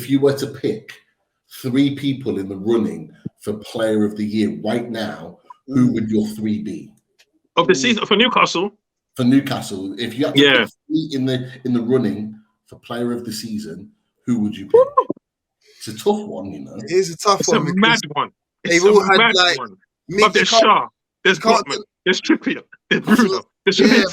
if you were to pick 3 people in the running for Player of the Year right now, who would your 3 be? Of the season for Newcastle? For Newcastle, if you had to pick 3 in the running for Player of the Season, who would you pick? It's a tough one, you know. It is a tough one. It's a mad one. They've all had like but there's Shaw, there's Botman, there's Trippier, there's Bruno, there's Schmidt.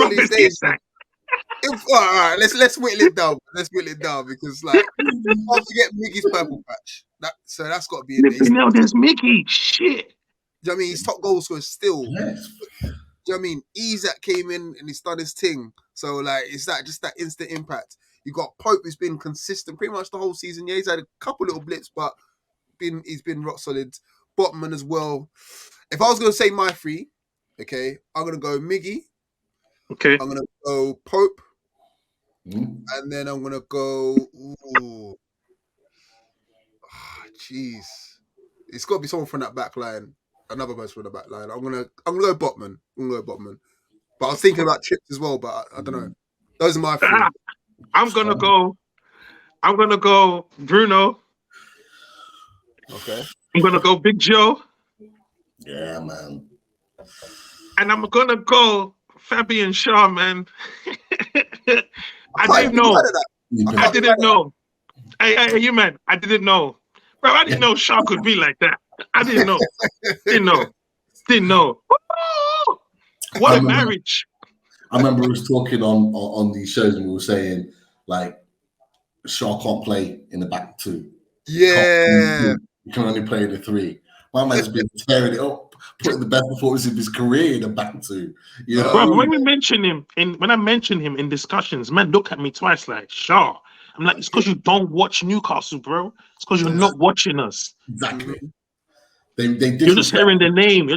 All these days. All right, let's whittle it down. Let's whittle it down because like can't forget Miggy's purple patch. So that's got to be in there. No, there's Mickey. Shit. Do you know what I mean? He's top goal scorer still. Yes. Do you know what I mean? Isak came in and he's done his thing. So like, it's just that instant impact. You got Pope who's been consistent pretty much the whole season. Yeah, he's had a couple little blips, but he's been rock solid. Botman as well. If I was going to say my 3, okay, I'm going to go Miggy. Okay. I'm going to go Pope. And then I'm going to go... Jeez. It's got to be someone from that back line. Another person from the back line. I'm gonna go Botman. But I was thinking about Chips as well, but I don't know. Those are my 3. I'm gonna go Bruno. Okay. I'm gonna go Big Joe. Yeah, man. And I'm gonna go Fabian Shaw, man. I didn't know. Hey, you man, I didn't know. Bro, I didn't know Shaw could be like that. I didn't know. Didn't know. What a marriage. I remember we was talking on these shows and we were saying, like, Shaw can't play in the back 2. Yeah. You can only play in the 3. My man's been tearing it up, putting the best performance of his career in the back 2. You know? Bro, when I mention him in discussions, man, look at me twice like, Shaw. I'm like, it's because you don't watch Newcastle, bro. It's because you're not watching us. Exactly. You're just hearing the name.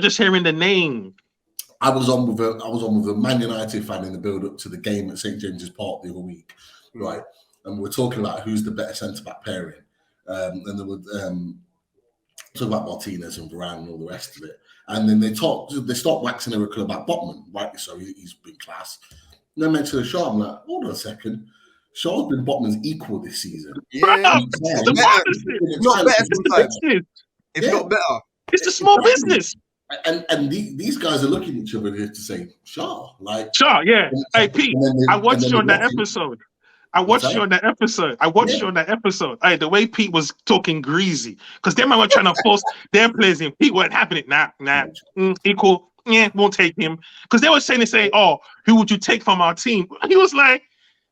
I was on with a Man United fan in the build-up to the game at St James's Park the other week, right? And we're talking about who's the better centre-back pairing. And they were talking about Martinez and Varane and all the rest of it. And then they stopped waxing lyrical about Botman, right? So he's been class. And then mentioned Shaw. I'm like, hold on a second. Shaw's been Botman's equal this season. Yeah, not better sometimes. If not better. It's a small business. And these guys are looking at each other here to say, Shaw, like Shaw, yeah. Hey Pete, I watched you on that episode. Hey, the way Pete was talking greasy, because they were trying to force their players in. Pete wasn't happening. Nah, equal. Yeah, won't take him. Because they were saying, oh, who would you take from our team? He was like,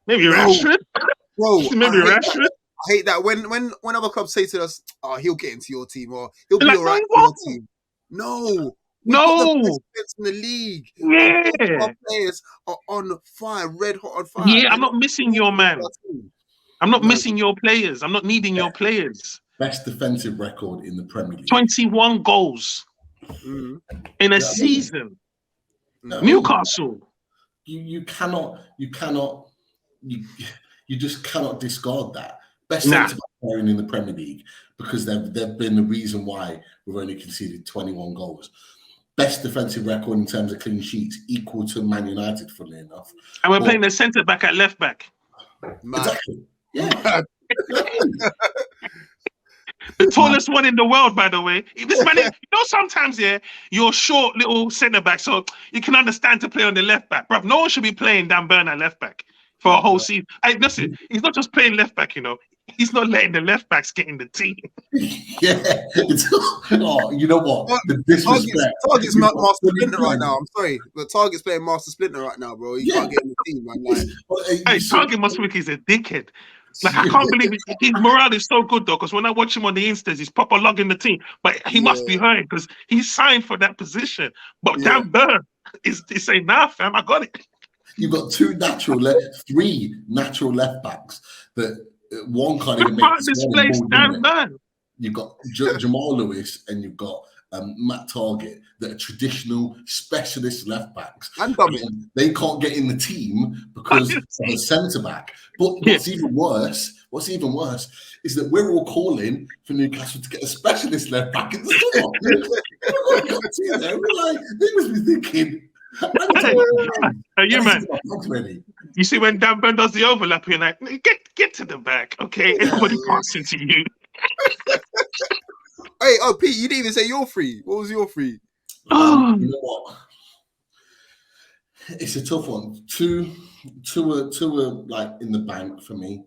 maybe Rashford. Bro, maybe Rashford. I hate that when other clubs say to us, "Oh, he'll get into your team," or "He'll be all right in your team." No, the best in the league. Yeah, our players are on fire, red hot on fire. Yeah, I'm not missing your man. I'm not missing your players. I'm not needing your players. Best defensive record in the Premier League. 21 goals in a season. No. Newcastle. You just cannot discard that. Best centre-back pairing in the Premier League because they've been the reason why we've only conceded 21 goals. Best defensive record in terms of clean sheets, equal to Man United, funnily enough. And we're playing the centre-back at left-back. Exactly. Yeah. The tallest one in the world, by the way. This man, sometimes you're a short little centre-back, so you can understand to play on the left-back. Bro, no one should be playing Dan Burn at left-back for a whole season. Hey, listen, he's not just playing left-back, He's not letting the left-backs get in the team. Yeah. You know what? The disrespect. Target's Master Splinter right now. I'm sorry, but Target's playing Master Splinter right now, bro. He can't get in the team, man. Hey, Target must think he's a dickhead. Like, I can't believe his morale is so good, though, because when I watch him on the Instas, he's proper logging the team. But he must be hurt because he's signed for that position. But Dan Burn is saying, nah, fam, I got it. You've got three natural left backs that one can't even make displace Dan Burn. You've got Jamal Lewis and you've got Matt Target that are traditional specialist left backs. And they can't get in the team because of a centre back. But what's even worse is that we're all calling for Newcastle to get a specialist left back in the squad. We're like, they must be thinking. You man, you see when Dan Burn does the overlap, you're like, get to the back, okay? Everybody passing to you. Hey, Pete, you didn't even say your three. What was your three? You know what? It's a tough one. Two are like in the bank for me.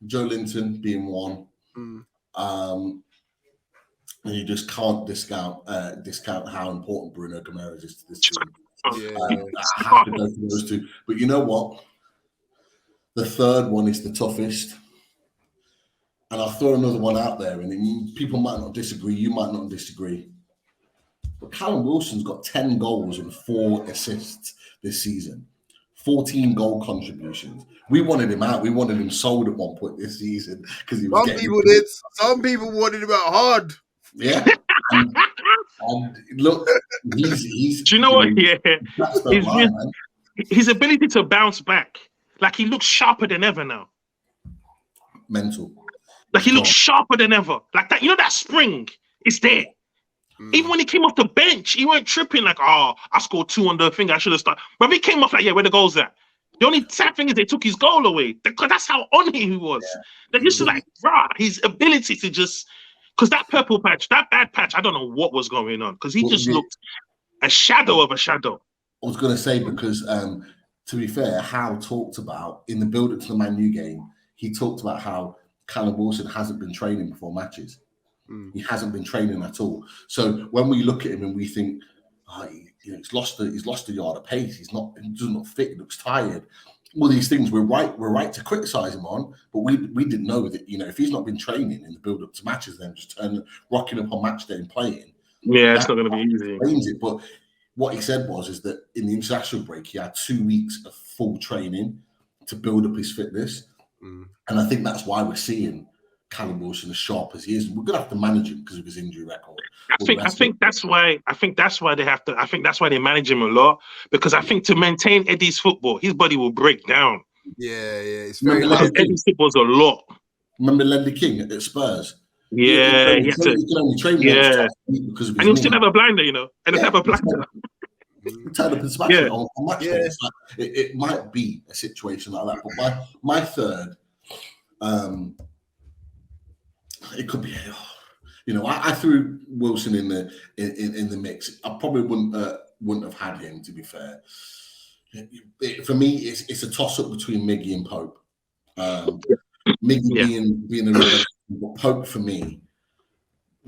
Joe Linton being one. And you just can't discount how important Bruno Guimaraes is to this team. I have to go for those two. But you know what? The third one is the toughest. And I'll throw another one out there, and people might not disagree. You might not disagree. But Callum Wilson's got 10 goals and 4 assists this season. 14 goal contributions. We wanted him out. We wanted him sold at one point this season because he was. Some people did. Some people wanted him out hard. Yeah. And look, he's. Do you know what? Yeah. His ability to bounce back, like he looks sharper than ever now. Mental. Like he looks sharper than ever. Like that, you know, that spring is there. Even when he came off the bench, he weren't tripping like, oh, I scored 2 on the thing, I should have started. But he came off like, yeah, where the goal's at? The only sad thing is they took his goal away. Because that's how on he was. Yeah. They're just like, rah, his ability to just, because that purple patch, that bad patch, I don't know what was going on. Because he just looked a shadow of a shadow. I was going to say, because to be fair, Hal talked about, in the build-up to the Man U game, he talked about how Callum Wilson hasn't been training before matches. He hasn't been training at all. So when we look at him and we think, he's lost a yard of pace. He does not fit. He looks tired. All these things we're right to criticize him on, but we didn't know that, if he's not been training in the build up to matches, then just rocking up on match day and playing. Yeah, it's not going to be easy. But what he said is that in the international break he had 2 weeks of full training to build up his fitness, and I think that's why we're seeing Callum Wilson as sharp as he is. We're gonna have to manage him because of his injury record. I think that's why they have to. I think that's why they manage him a lot, because I think to maintain Eddie's football, his body will break down. Yeah, it's very hard. Eddie's football's a lot. Remember Lendy King at Spurs? Yeah, he can only train because of his and he'll still have a blinder, and he'll have a blinder. Turn up and smash it on match day. It might be a situation like that. But my third, it could be. I threw Wilson in the mix. I probably wouldn't have had him, to be fair. For me, it's a toss up between Miggy and Pope. Miggy being a real, but Pope for me,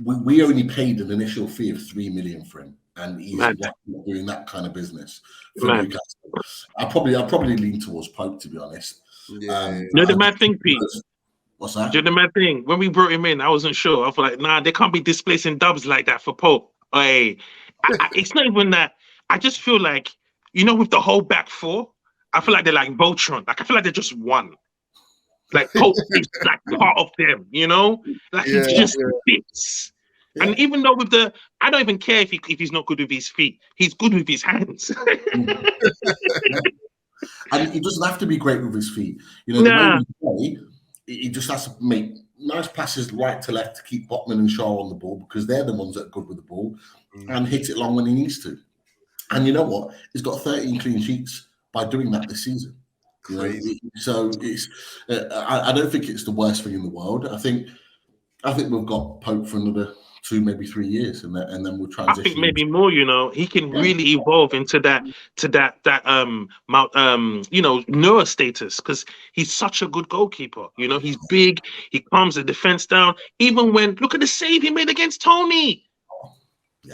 we only paid an initial fee of 3 million for him, and he's not doing that kind of business for Newcastle. I'll probably lean towards Pope, to be honest. The mad thing, Pete. What's that? You know the mad thing? When we brought him in, I wasn't sure. I was like, nah, they can't be displacing dubs like that for Pope. It's not even that. I just feel like, with the whole back four, I feel like they're like Voltron. Like, I feel like they're just one. Like, Pope is like part of them, Like, he just fits. Yeah. And even though I don't even care if he's not good with his feet. He's good with his hands. And he doesn't have to be great with his feet. The way we play, he just has to make nice passes right to left to keep Botman and Shaw on the ball, because they're the ones that are good with the ball, and hit it long when he needs to. And you know what? He's got 13 clean sheets by doing that this season. So it's. I don't think it's the worst thing in the world. I think we've got Pope for another 2, maybe 3 years, and then we'll transition. I think maybe more. He can really evolve into that Noah status, because he's such a good goalkeeper. He's big. He calms the defense down. Even when look at the save he made against Tony,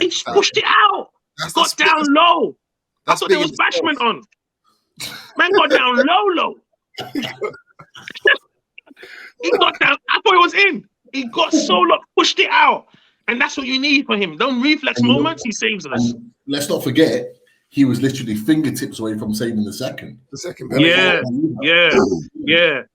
he just pushed it out. Got down low. I thought there was bashment on. Man got down low. He got down. I thought it was in. He got so low, pushed it out. And that's what you need for him. Those reflex moments, he saves us. Let's not forget, he was literally fingertips away from saving the second. Yeah.